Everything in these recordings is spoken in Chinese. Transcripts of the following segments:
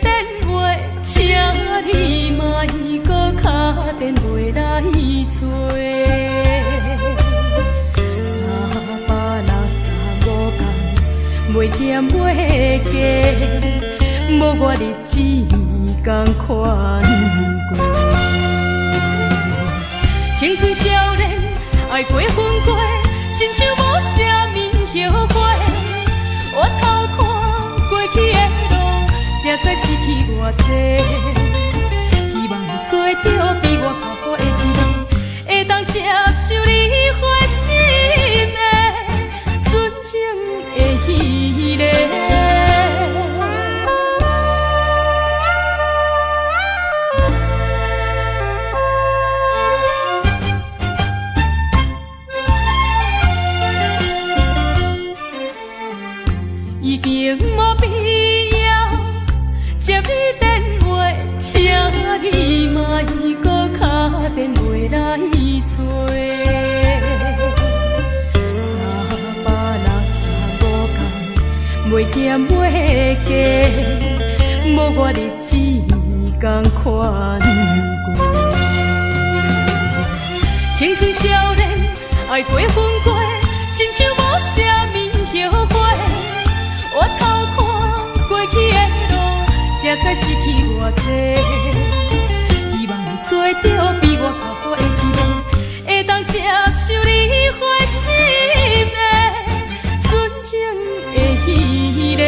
电话，请你莫搁打电话来找。365天，袂减袂加，无我日子同款过。青春少年爱过分过，亲像无啥物后悔。我偷看过去的路，才知失去偌济。希望你做着比我较好的一个，会当接受你花心的纯情的彼个。已经无必要接你电话，请你莫搁打电话来找。365天，袂减袂加，无我日子同款过。青春少年爱过分过，亲像无啥物后悔。我偷看过去的路，才知失去偌济。希望你做着比我较好的一个，会当接受你花心的纯情的彼个。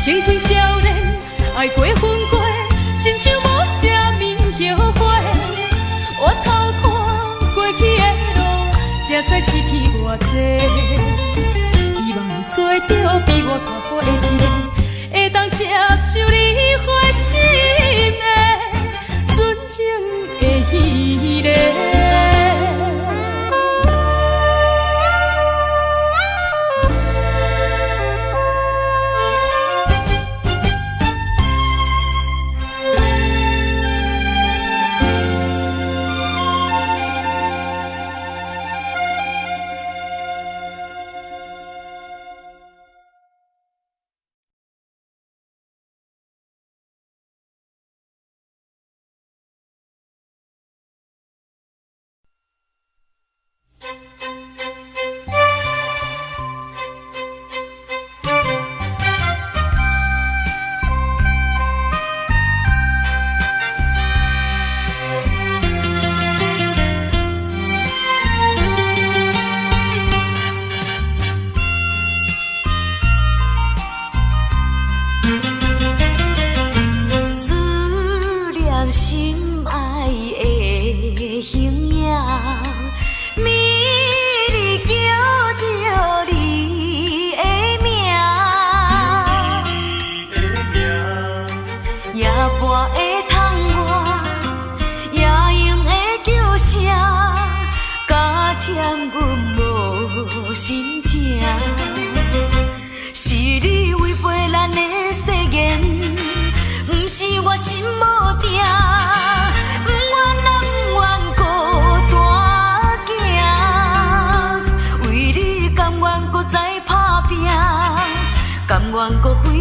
青春少年爱过分过，亲像无啥物后悔。我偷看过去的路，才知失去偌济。希望你做着比我较好的一个，会当接受你花心的纯情的彼个。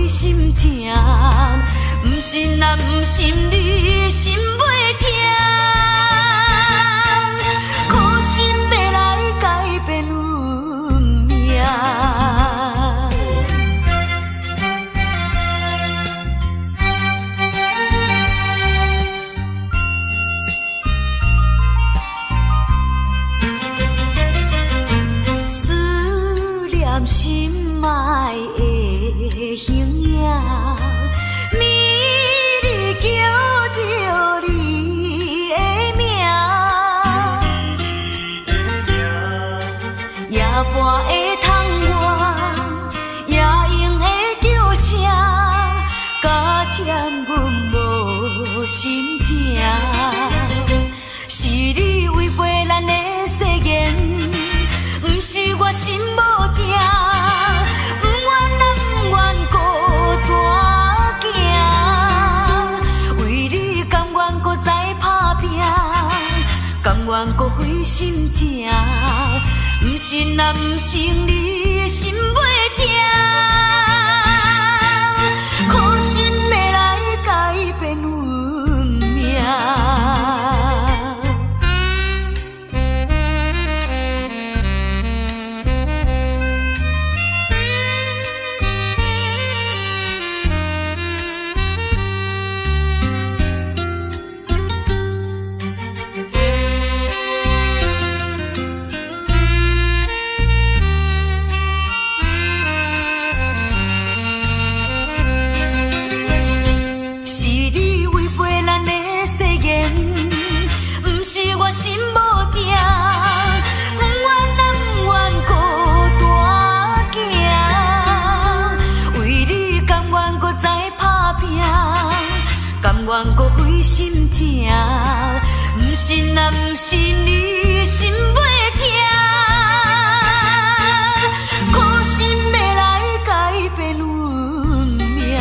心痛，不信啊，不信你心袂痛，苦心要来改变运命。思念心爱的形影，美丽叫着你的名，夜半会窗外，夜莺的叫声，加添阮无心情。甘愿搁费心情，不信也不信你心袂痛，苦心要来改变运命。心无定，不愿也不愿孤单行，为你甘愿搁再打拼，甘愿搁费心情，不信也不信你心袂痛，苦心要来改变运命。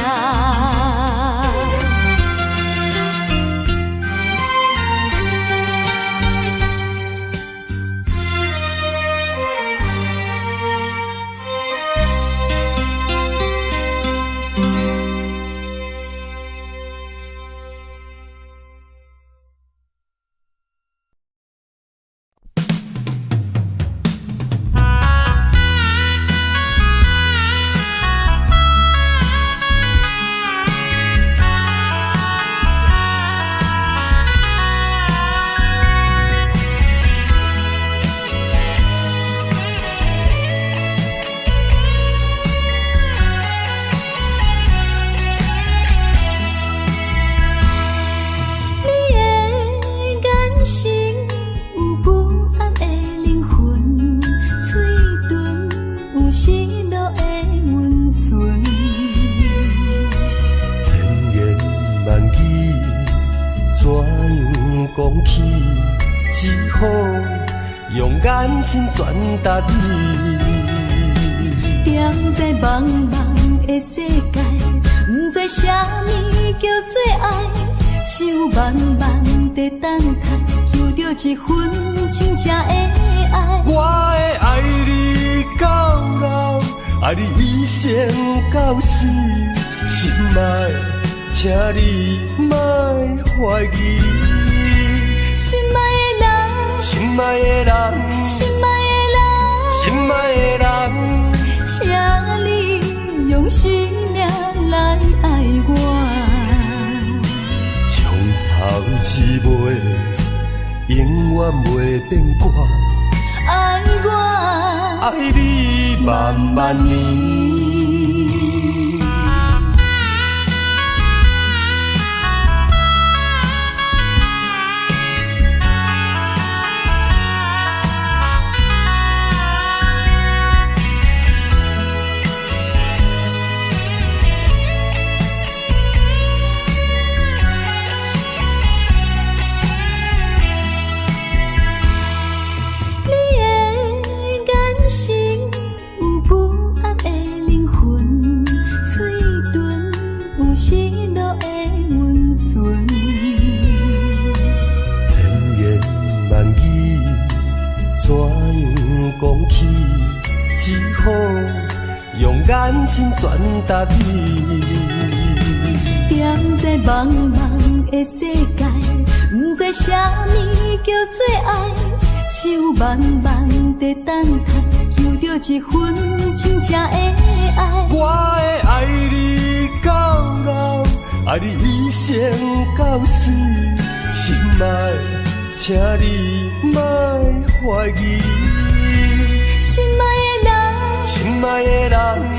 讲起，只好用眼神传达你。踮在茫茫的世界，不知啥物叫做爱，想慢慢地等待，求着一份真正的爱。我会爱你到老，爱你一生到死，心爱，请你莫怀疑。心爱的人，心爱的人，心爱的人，心爱的人，请你用生命来爱我。从头至尾，永远袂变卦。爱我，爱你万万年。讲起，只好用眼神传达你。踮在茫茫的世界，不知啥物叫做爱，想慢慢地等待，求着一份真正的爱。我会爱你到老，爱你一生到死，心爱，请你莫怀疑。心爱的人，心爱的人，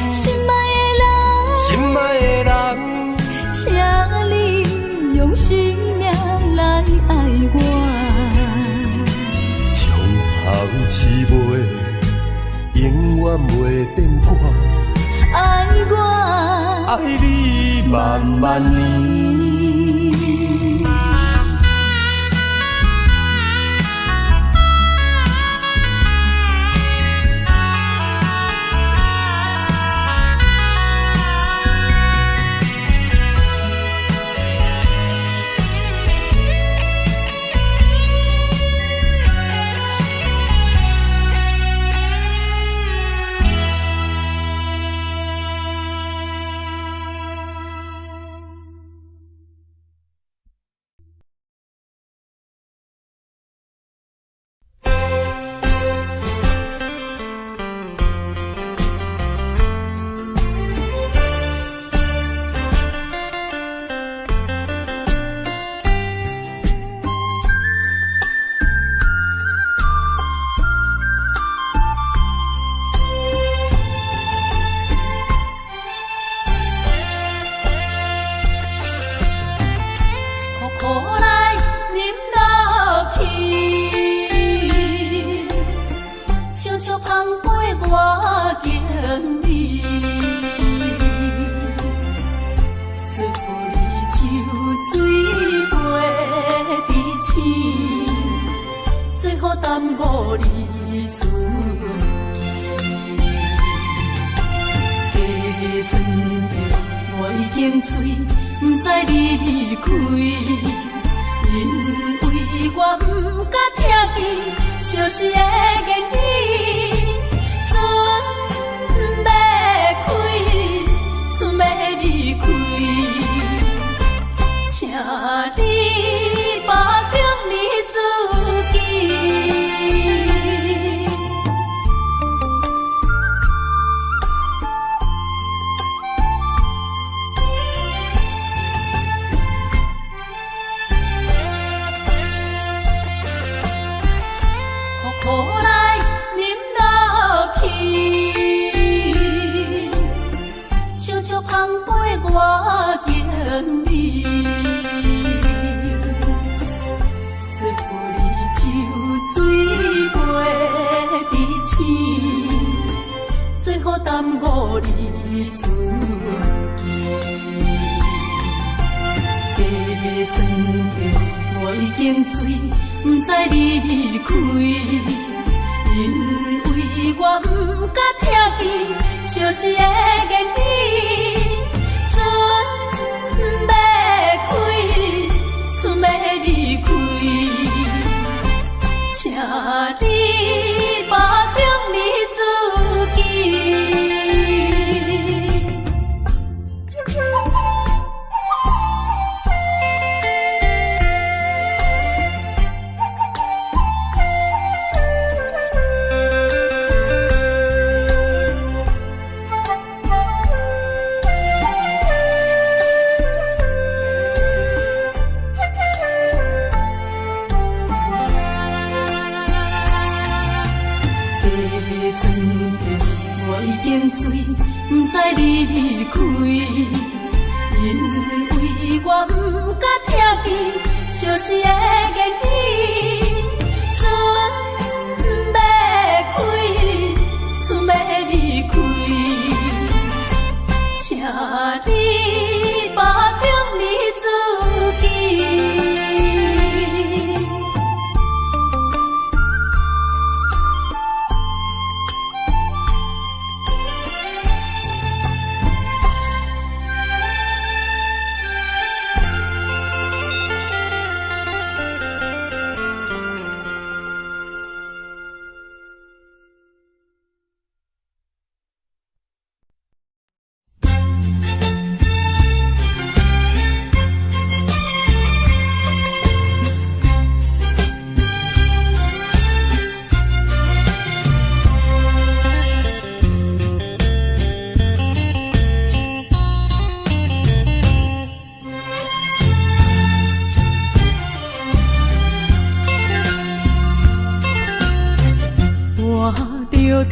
心爱的人，心爱的人，请你用生命来爱我。从头至尾，永远袂变卦。爱我，爱你万万年。最好耽误你顺境。加装着我已经醉，不知你离开，因为我不敢听见相思的言语。船要开，船要离开，请你把中你自己。我敬你，最好你就水袂伫醒，最好耽误你顺境。加装着我已经醉，不知你离开，因为我不敢听见相思的言语。船要开，船要离开，请你把中你自己。醉，不知你离开，因为我不敢听见相思的言语。船要开，船要离开，请你把中你自己。沉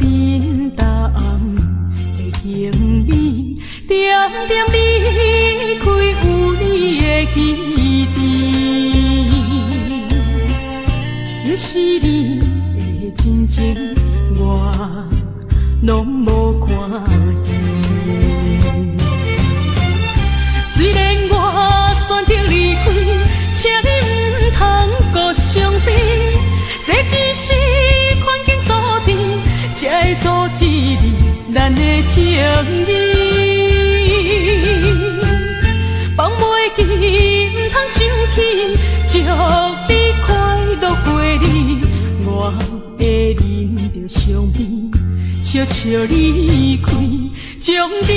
重的行李，点点离开有你的基地。若是你的真情，我拢无看见。虽然我选择离开，请你唔通搁伤悲，这只是环境所定，才会阻止你咱的情谊。放袂记，唔通生气，祝你快乐过日，我会忍着伤悲，悄悄离开，将着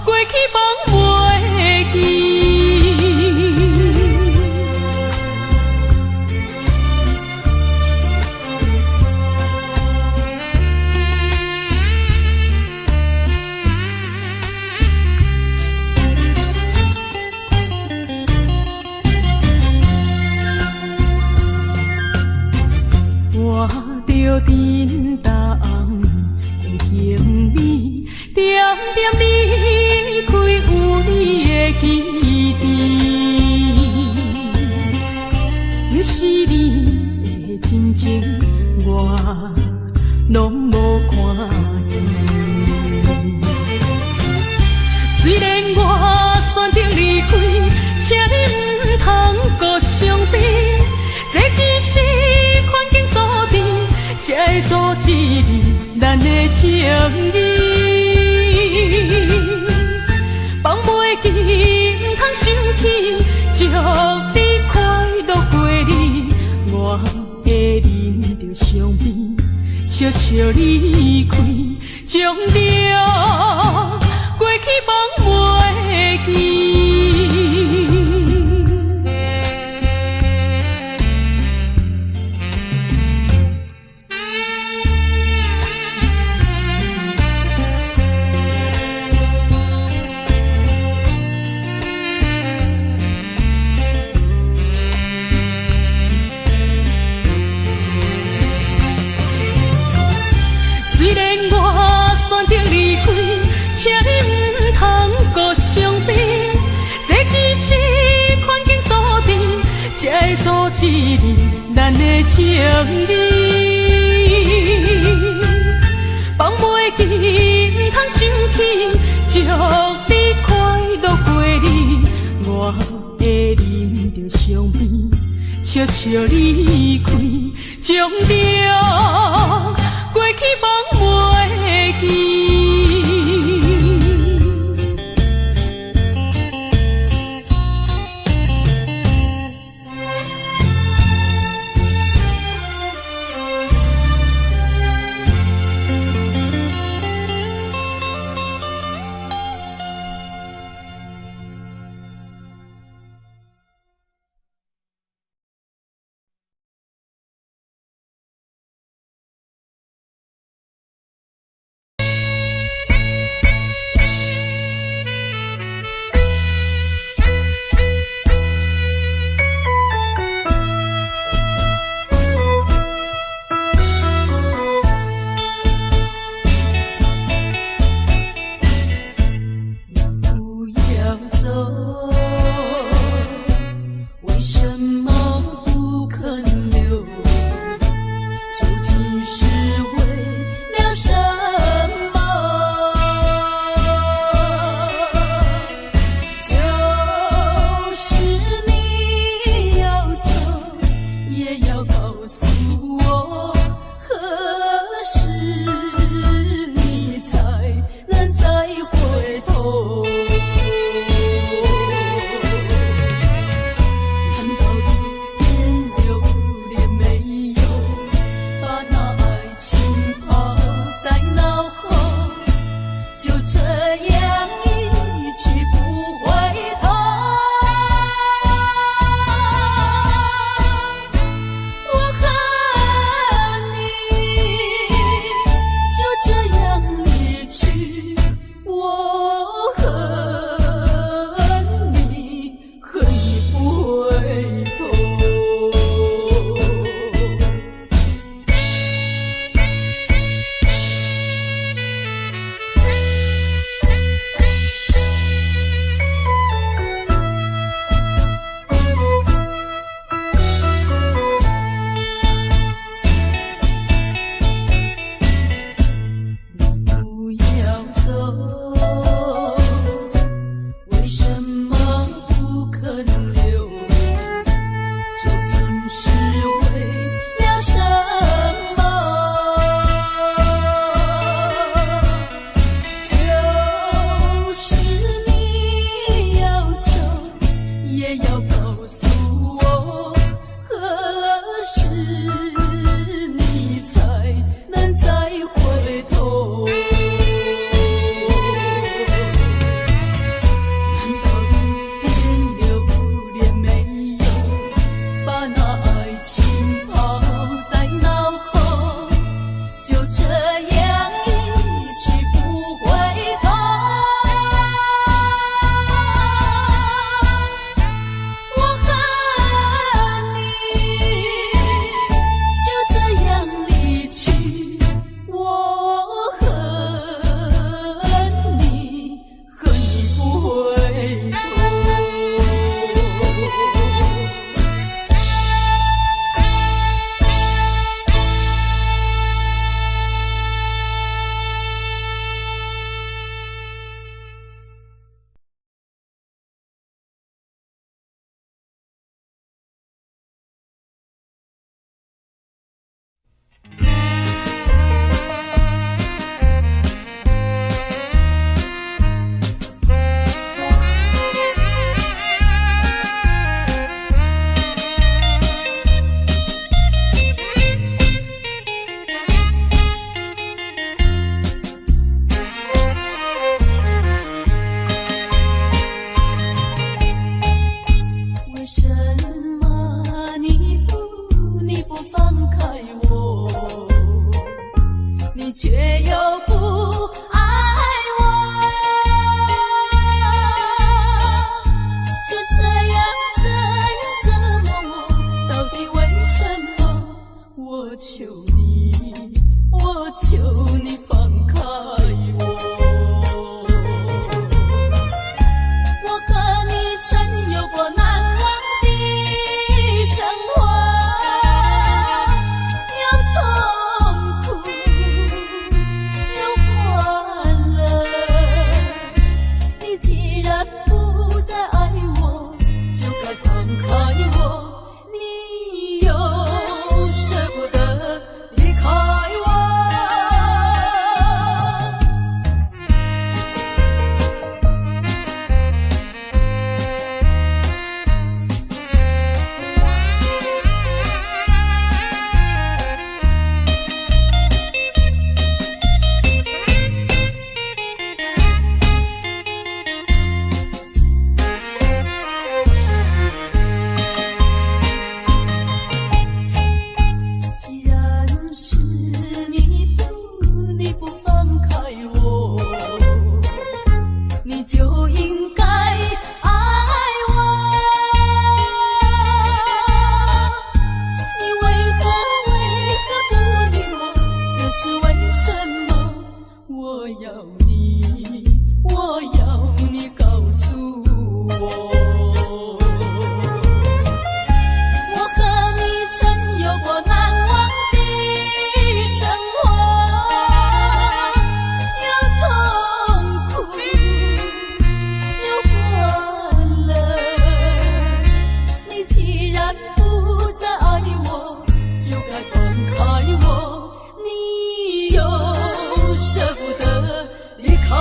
过去放袂记。我着沉重的行李，点点离开有你的基地。若是你的真情，我拢无看见。虽然我选择离开，请你唔通搁伤悲，这只是情意，放袂记，唔通想起，祝你快乐过日，我会啉着香槟，笑笑离开，将着过去放袂记。虽然我选择离开，请你唔通搁伤悲，这只是环境所致，才会阻止咱的情谊。放袂记，唔通想起，祝你快乐过日，我会啉着香槟，笑笑离开，将着过去放袂记。把那爱情抛我求你，我求你放开我。我和你曾有过难忘的生活，有痛苦，有欢乐。你既然不再爱我，就该放开我。你又舍不得离开我。既然是你不放开我，你就应该爱我。你为何不理我？这是为什么？我要你告诉我。我和你曾有过难忘的生活，有痛苦，有欢乐。你既然不再爱我，就该放开我。你又舍不得离开我。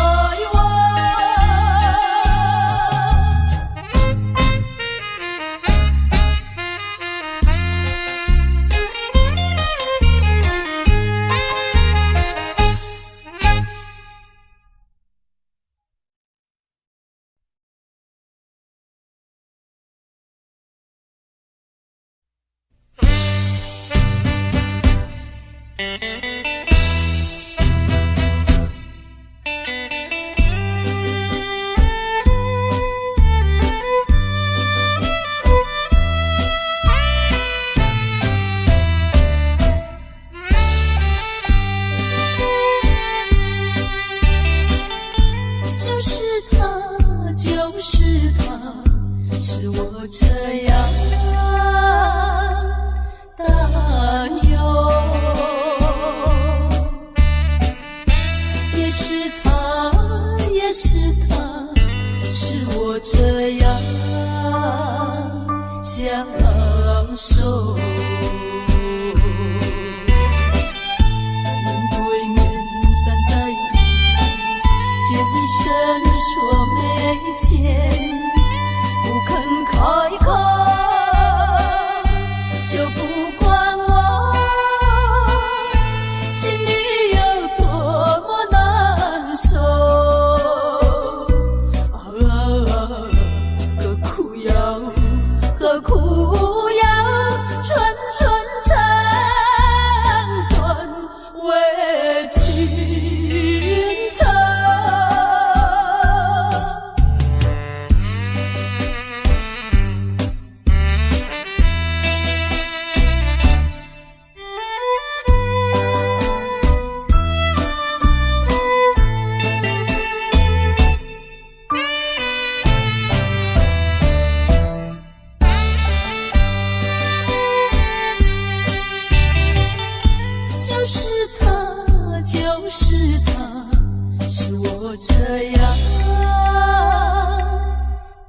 就是他，是我这样担忧。也是他，是我这样享受。面对面站在一起，见一声说没见，不肯开口，就不管我心里有多么难受。何苦要纯纯成段为君称？就是他，是我这样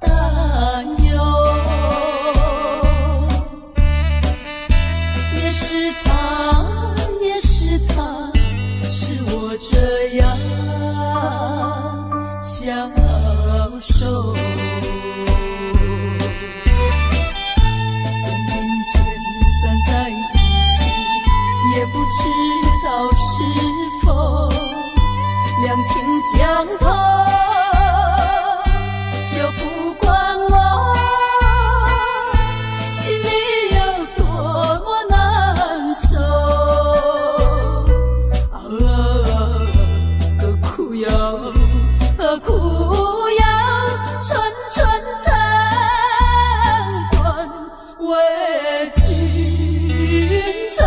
担忧。也是他，是我这样享受。肩并肩站在一起，也不知道是否两情相投，就不管我心里有多么难受。何苦要纯纯成段为君称？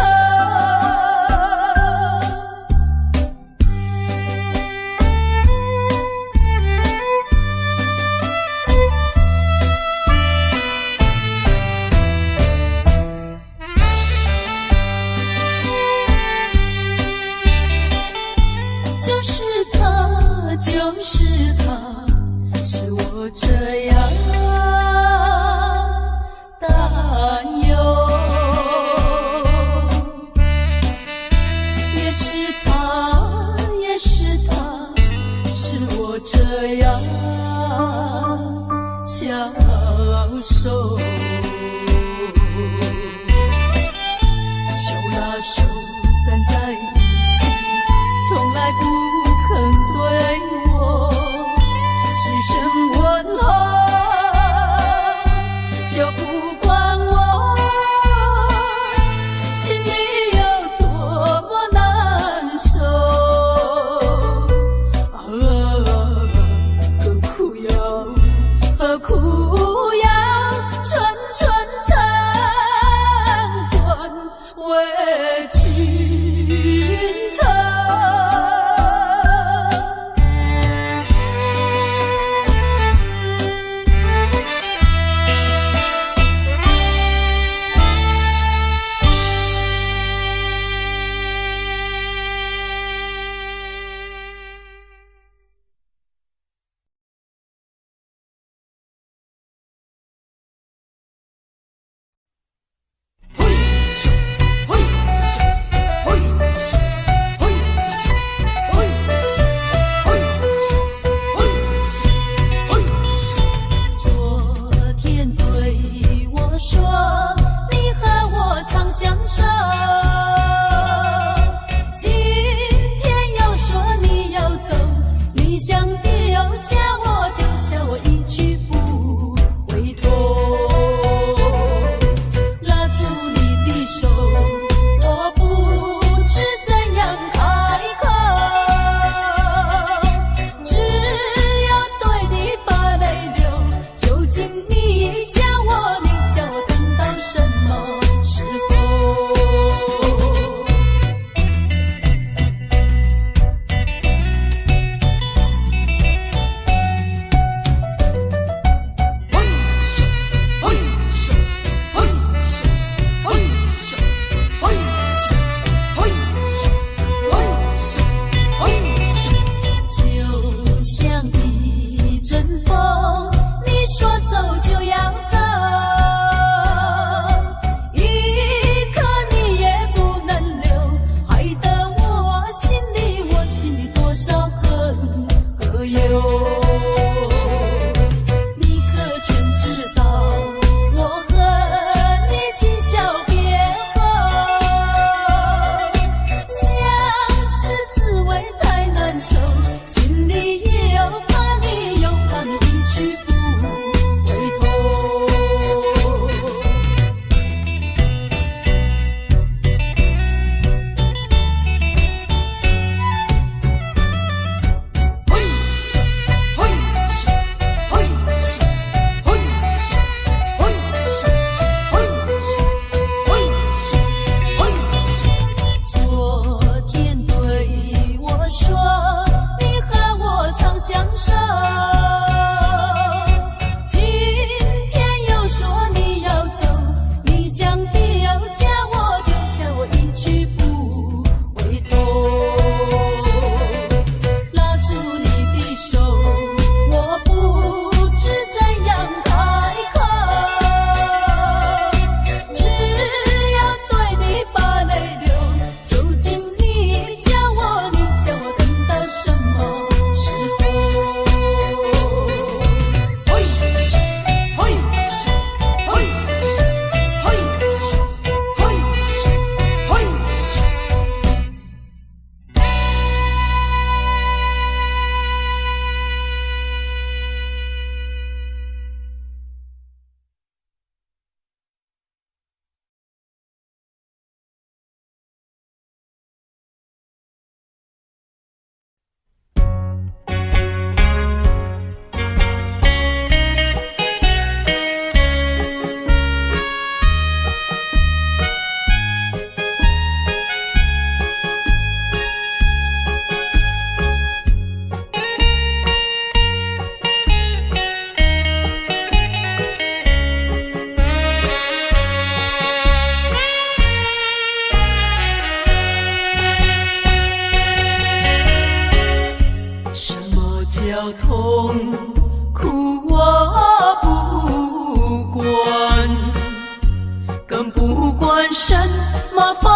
么风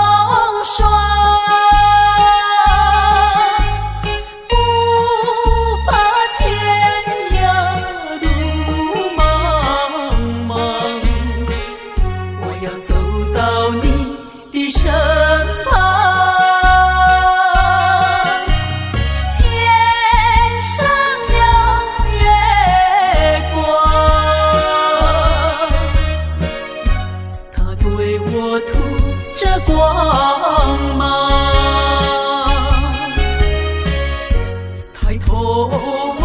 霜？不怕天涯路茫茫，我要走到你的身旁。天上有月光，它对我吐着光芒。抬头问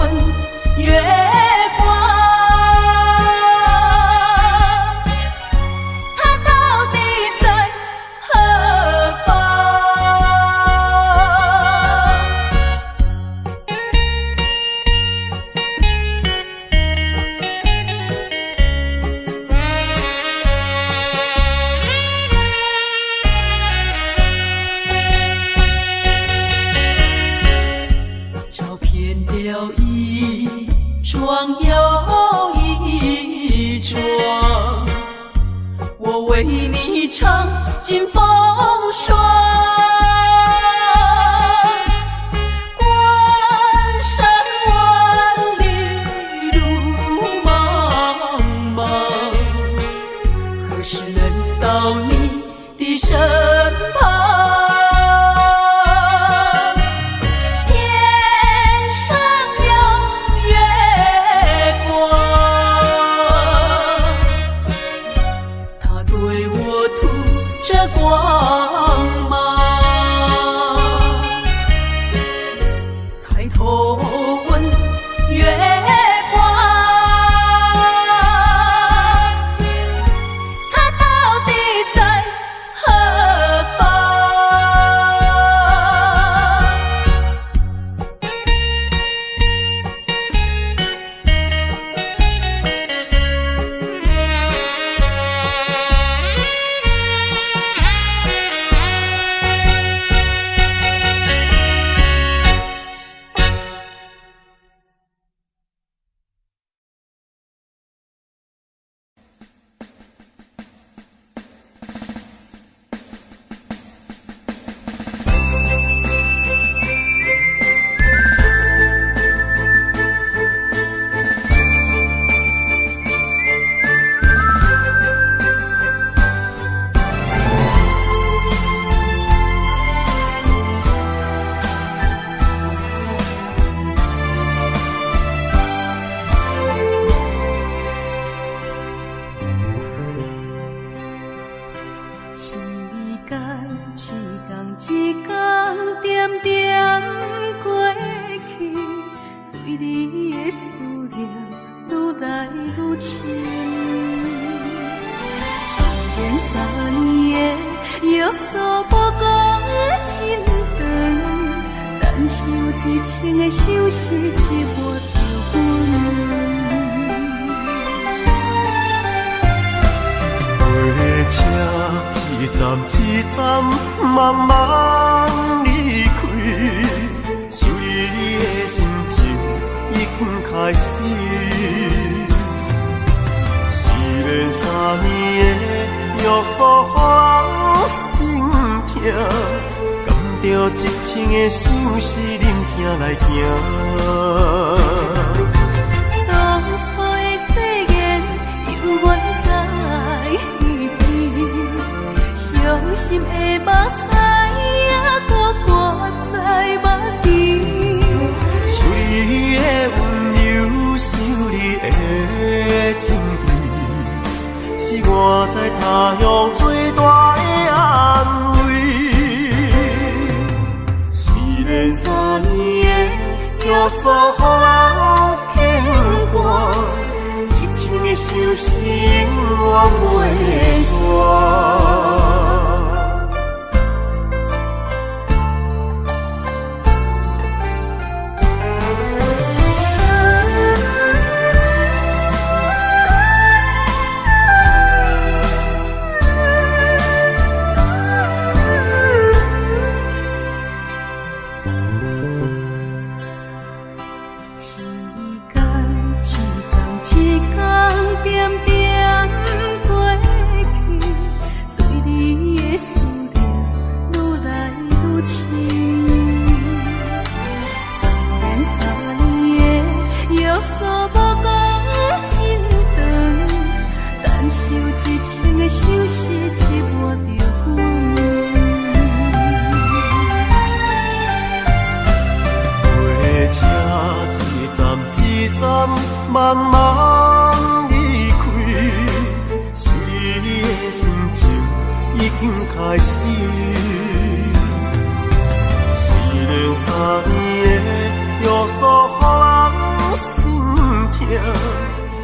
月光，它到底在何方？照片了一桩又一桩，我为你尝尽风霜。关山万里路茫茫，何时能到你的身旁？天上有月光，它对我吐着光芒。抬头问月光，它到底在何方？时间一天点点过去，对你的思念愈来愈深。虽然3年的约束无讲真长，但受一情的伤是折磨着阮。车一站一站慢慢离开，想你的心情已经开始。虽然3年的约束予人心痛，甘着一情的相思忍痛来行。当初的誓言犹原在伤心的目屎还搁挂在目前，想你的温柔，想你的情意，是我在他乡最大的安慰。虽然3年的约束予人牵挂，一情的相思永远袂散。一天点点过去，对开始。虽然3年的约束予人心痛，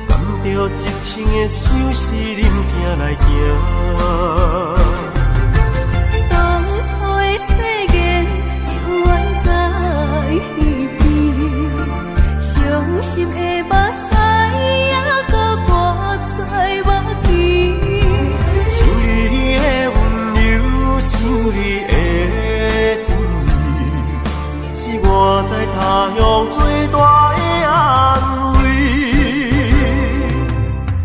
甘着一生的相思忍痛来行。当初的誓言犹原在耳边，伤心的目屎还搁挂在目前。想你的温柔，想你的甜蜜，是我在他乡最大的安慰。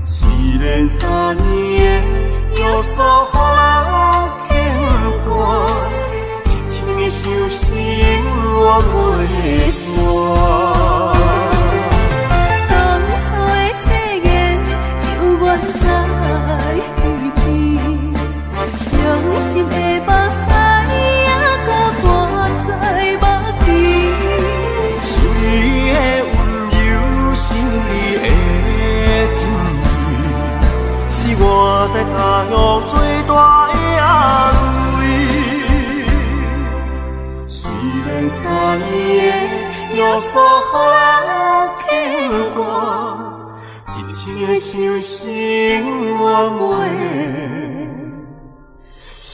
虽然3年的约束予人牵挂，一生的相思永远袂散。当初的誓言犹原在耳边，伤心的目屎还搁挂在目前。想你的温柔，想你的甜蜜，是我在他乡最大的安慰。虽然3年的约束予人牵挂，一生的相思永远袂散。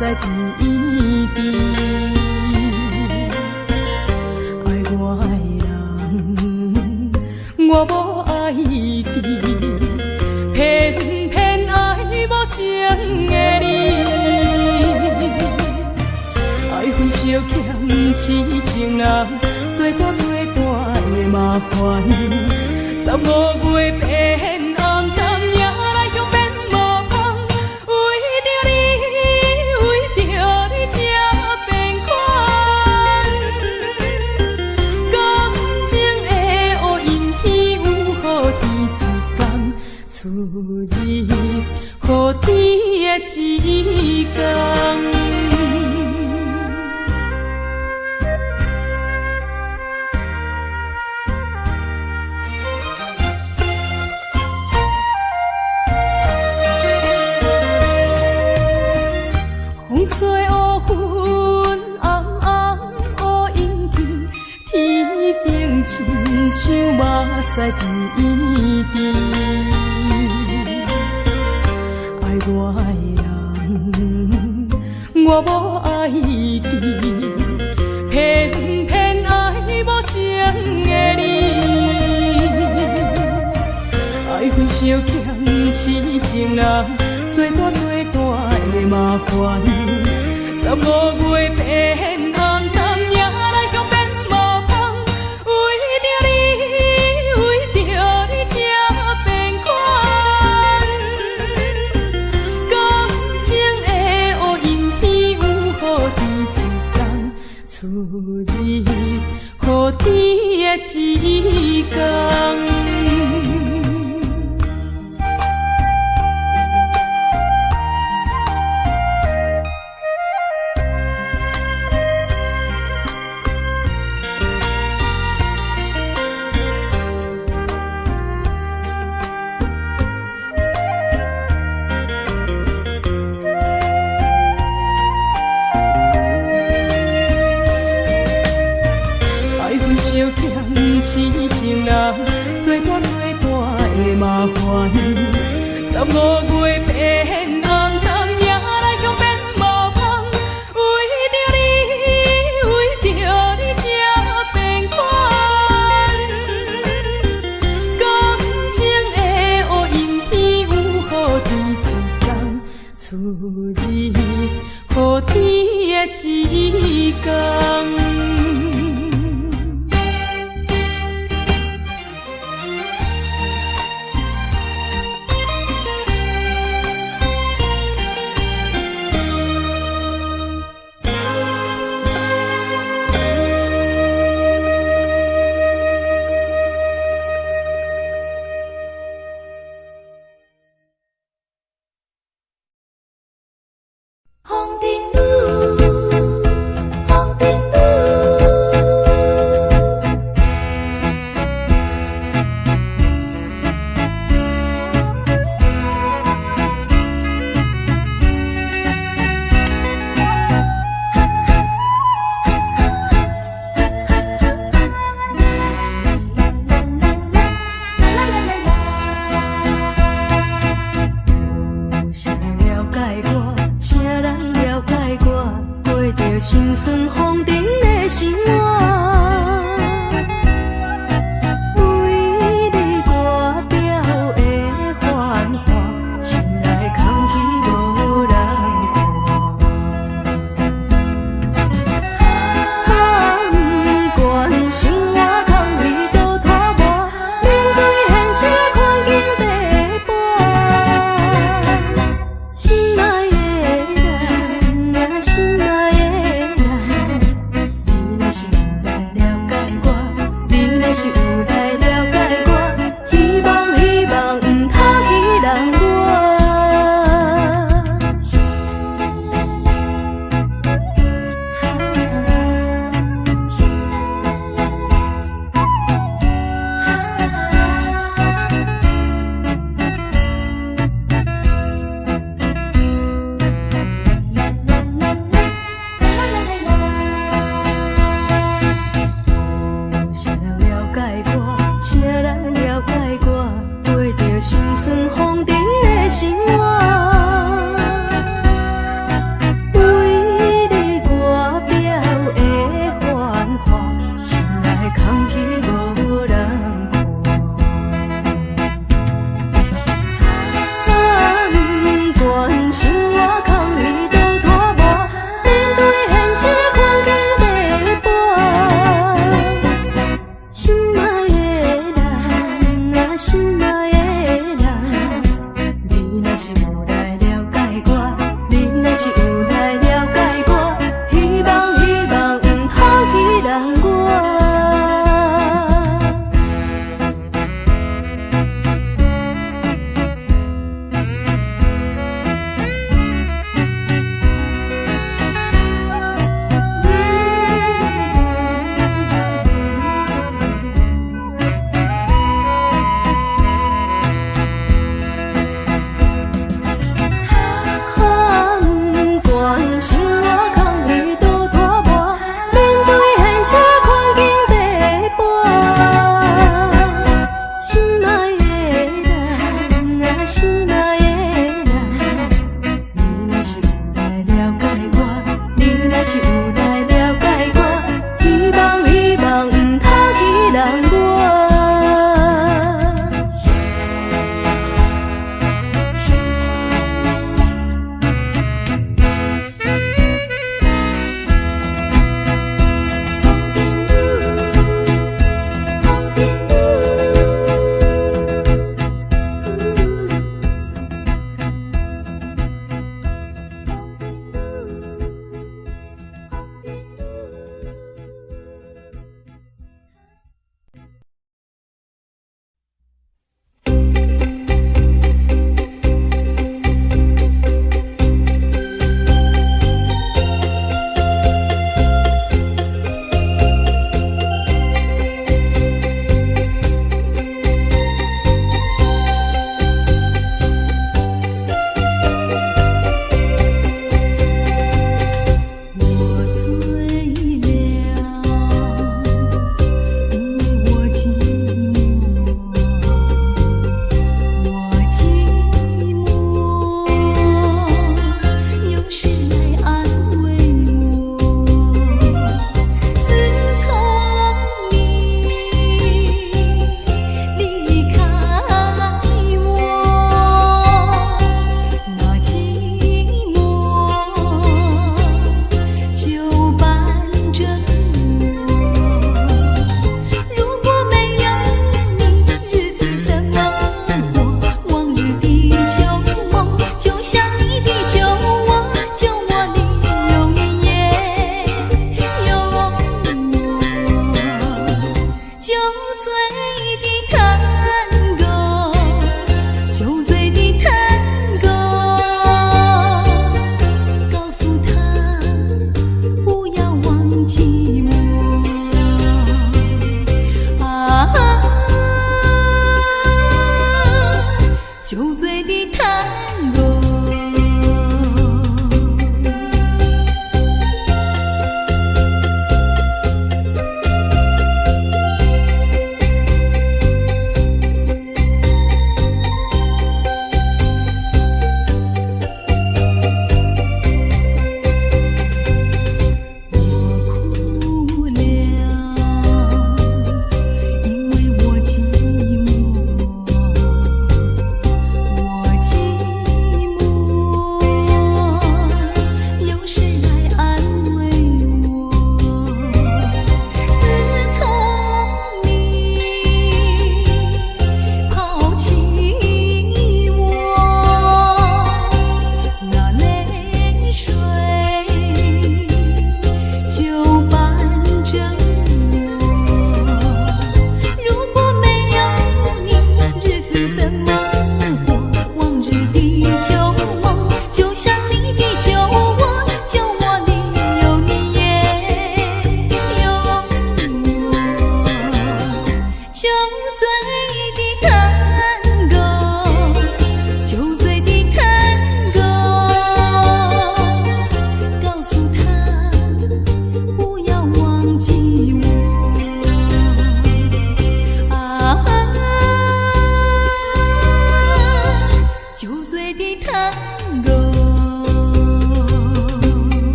在天边，爱我的人，我无爱你，偏偏爱无情的你，爱恨相欠痴情人，做大的麻烦，15月变暗淡，夜来向变无香，为着你才变款。感情的乌云天，有好天一天，出日好天的一天。吹乌云暗暗乌阴天，天顶亲像目屎甜甜。爱我的人，我无爱你，偏偏爱无情的你，爱恨相欠痴情人，做大的麻烦。15月变暗淡，夜来向变无香，为着你才变款。感情的乌阴天，有好天一天，出日好天的一天。相欠痴情人，出你，予天的一天。心酸风尘的生活，为你大条的繁华，心内空虚无人看。不管生活空虚多拖磨，面对现实困境白跋。心爱的人啊，心爱的人。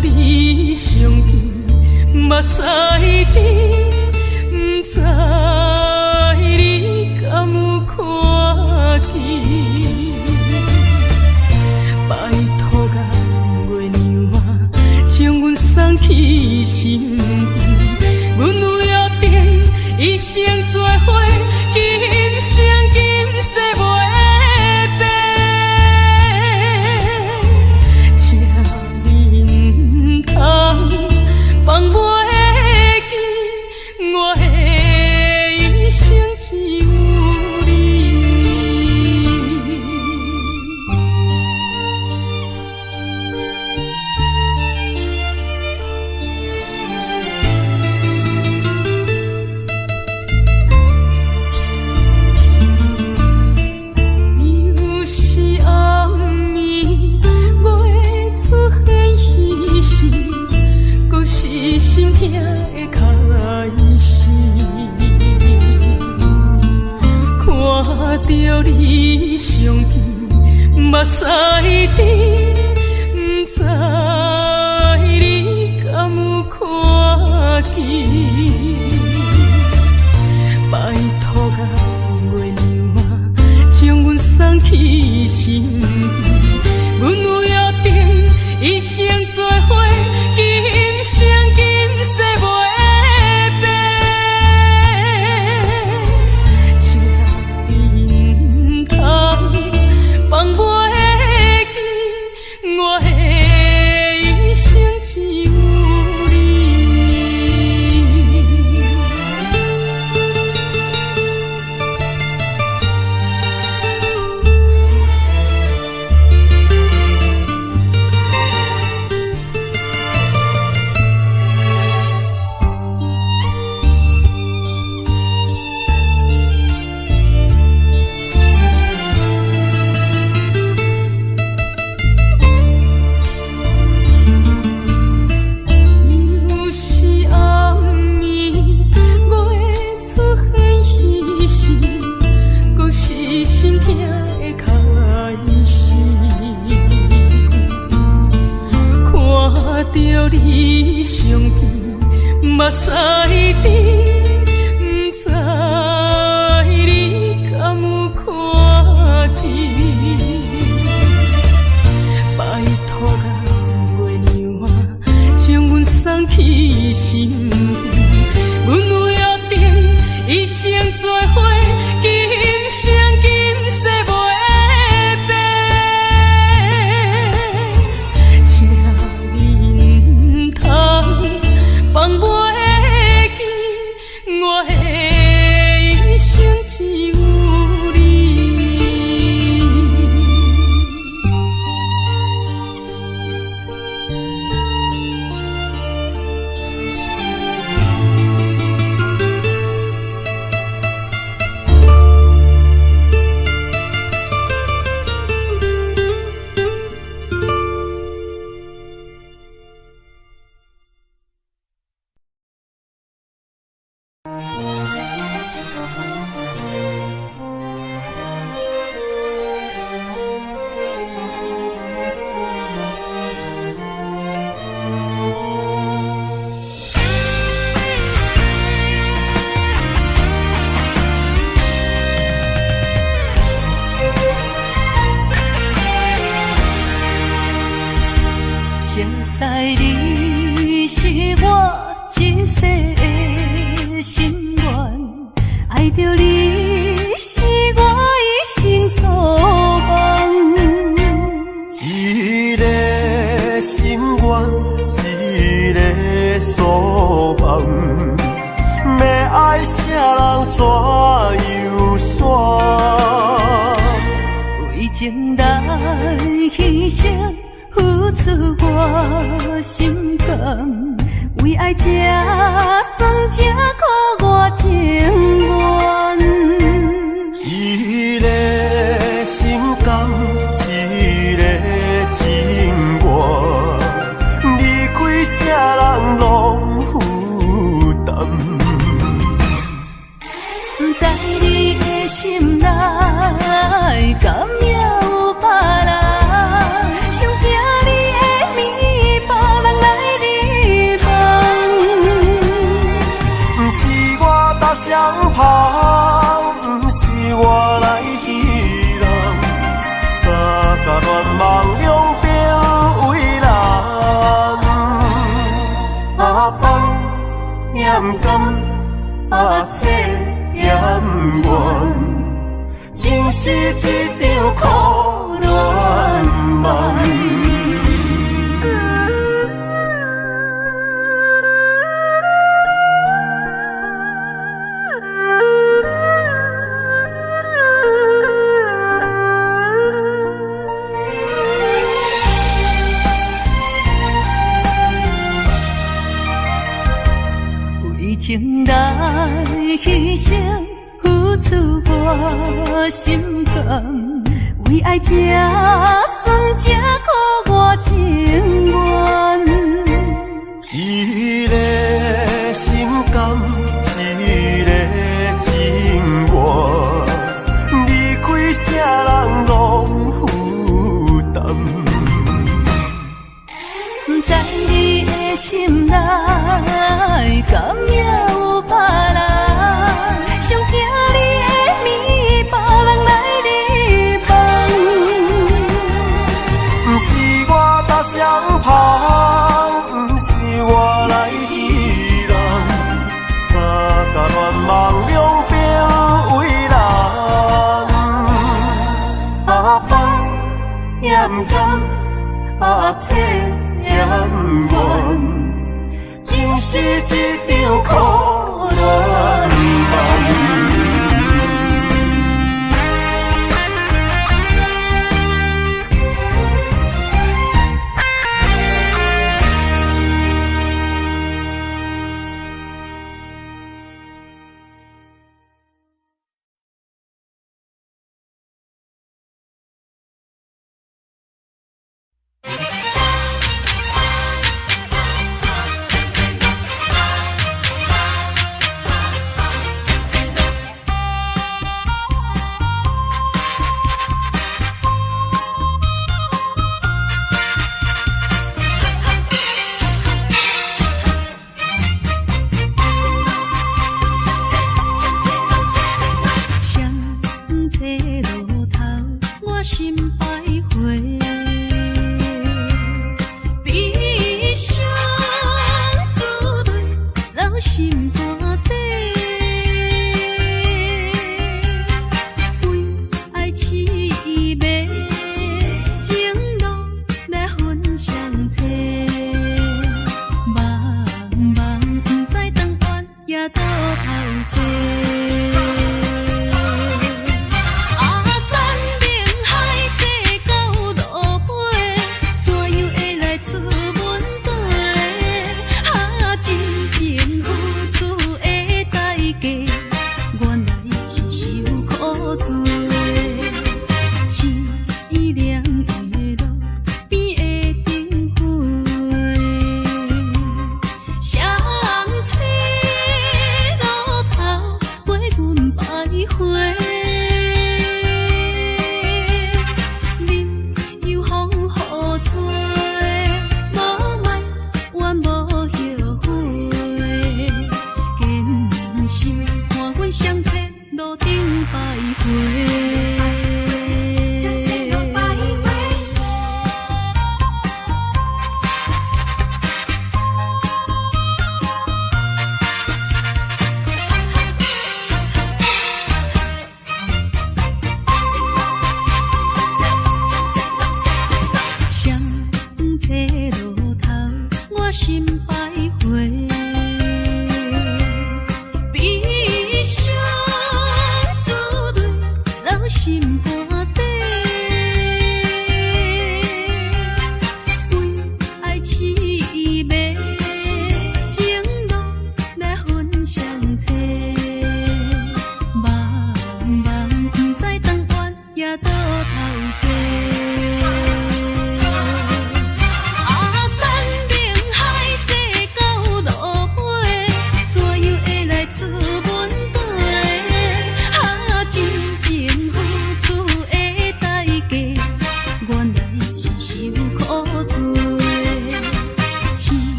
着你相见，目屎滴，不知你敢有看见？拜托甲月娘啊，将阮送去身边，阮有约定，一生做伙，今生今世袂变。请你唔通放袂记，我的一生只有你。有时暗暝月出现彼时，搁是心痛的开始。看着你相见，目屎滴，不知你敢有看见？拜托甲月娘啊，将阮送去身边，阮有约定，一生做伙，今生今世袂变。请你唔通放袂记，我的一生只有你。有时暗暝月出现彼时，搁是心痛的开始。看着你相见，目屎滴，不知你敢有看见？拜托甲月娘啊，将阮送去身边，阮有约定，一生做伙，今生今世袂变。请你唔通放袂记，我的一生只有你。熟悉你是我一世的心愿，爱着你是我一生所望。一个心愿，一个所望，要爱啥人怎样煞？为情来牺牲。付出我心肝，为爱这算这苦我情愿。一个心甘，一个情愿，离开啥人拢负担。不知你的心内，敢也有别人？想听你的面，别人来甘，切嫌怨，情是一场苦恋梦。情来牺牲，付出我心肝，为爱这算这苦我情愿。一个心甘，一个情愿，离开啥人拢负担。在你的心内，敢也有别人？上惊你的面，别人来你房。不是我搭双旁，不是我来戏人，三甲恋梦两边为人。放也甘，切也怨。情是一场苦恋梦。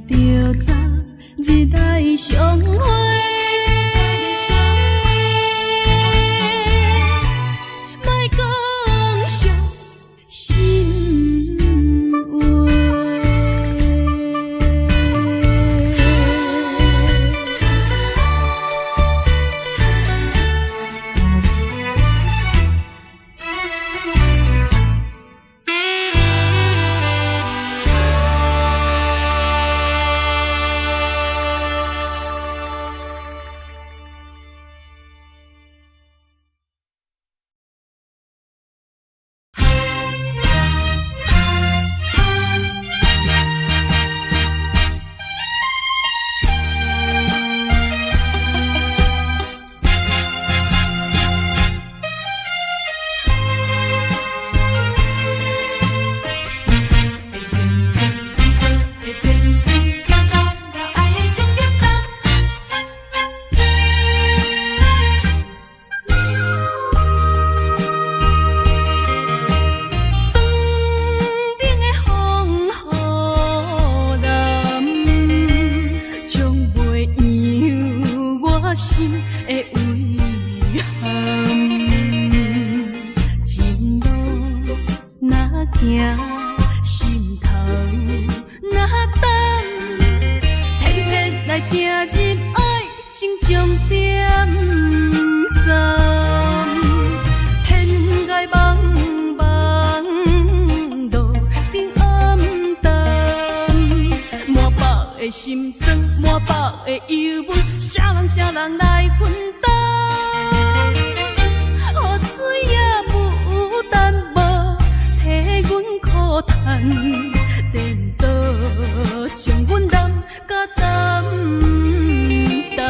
着早日来相会。莫讲伤心话。心的遗憾，前路若行，心头若等，偏偏来行入爱情终点站。天涯茫茫，路顶暗淡，满腹的心酸，满腹的忧闷。啥人来分担？雨水也不但无替阮苦叹，颠倒将阮难甲担当。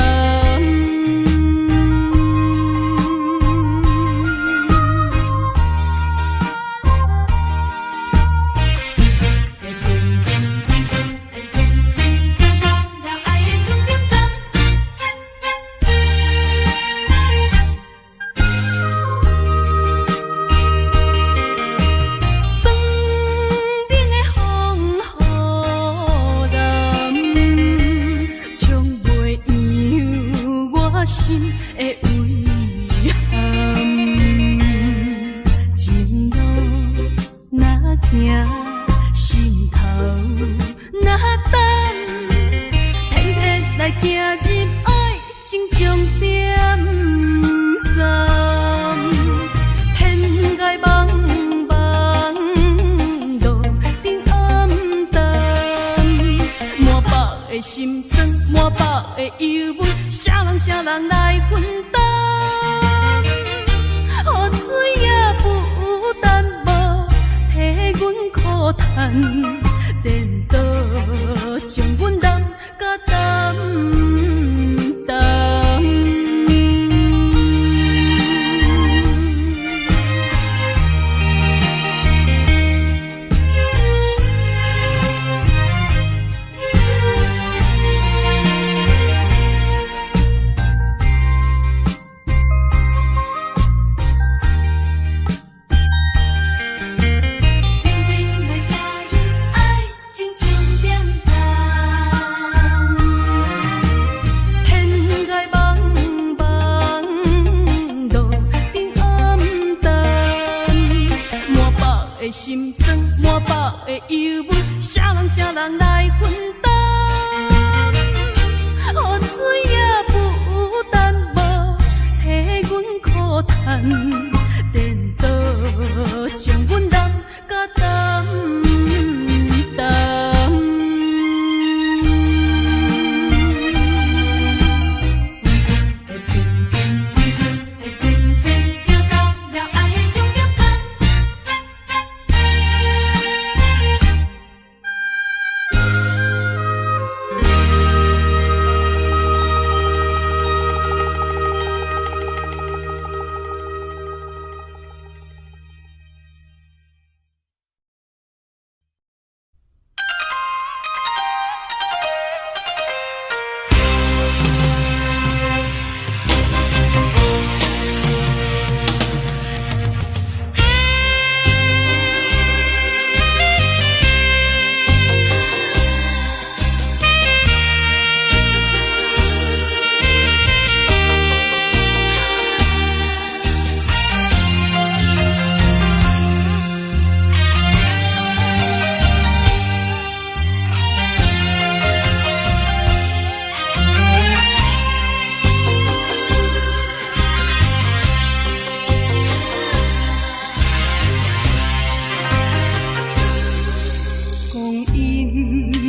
心的遗憾，前路若行，心头若等，偏偏来行入爱情终点站。天涯茫茫，路顶暗淡，满腹的心酸，满腹的忧闷。啥人来分担？雨水也不但无替阮苦叹，颠倒将阮难甲担当。心酸满腹的忧闷，啥人来分担？雨水也不但无替阮苦叹，颠倒将阮难甲担。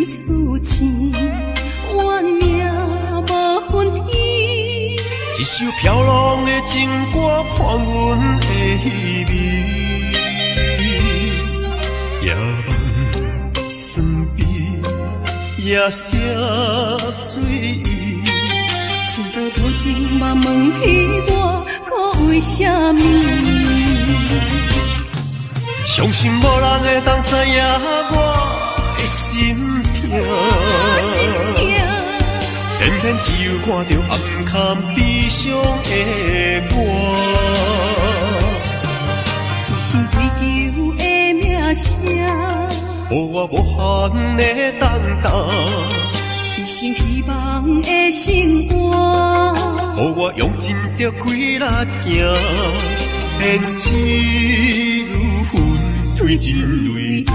思情，怨命无分天。一首飘浪的情歌，伴阮的稀微，夜晚酸悲，夜色醉意。情到无情，茫问起我，可为什么？相信无人会当知影我的心痛，偏偏只有看到暗坎悲伤的我，一生追求的名声，予我无限的等待，一生希望的生活，予我用尽着规力行，偏只如云推进泪大。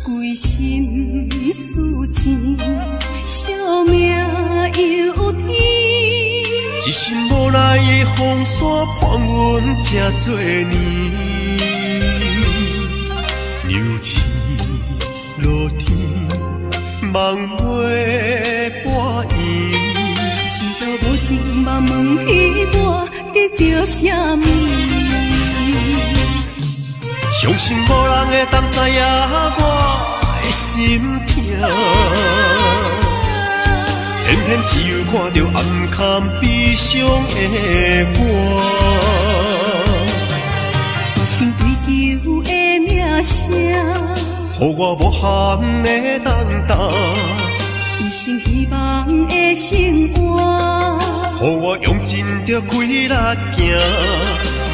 归心似情，惜命犹天。一心无奈的风沙伴阮这多年，牛翅落天，梦袂半圆。知道无情，茫问起我得到啥物？相信无人会当知影我的心痛，偏偏只有看到暗坎悲伤的我，一生追求的名声，予我无限的等待，一生希望的生活，予我用尽着规力行，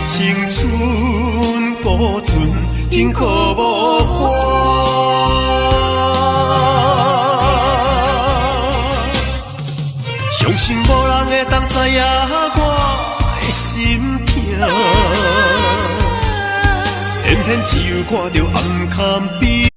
青春孤船，天可无花。相信无人会当知影我的心痛，偏偏只有看到暗坎悲。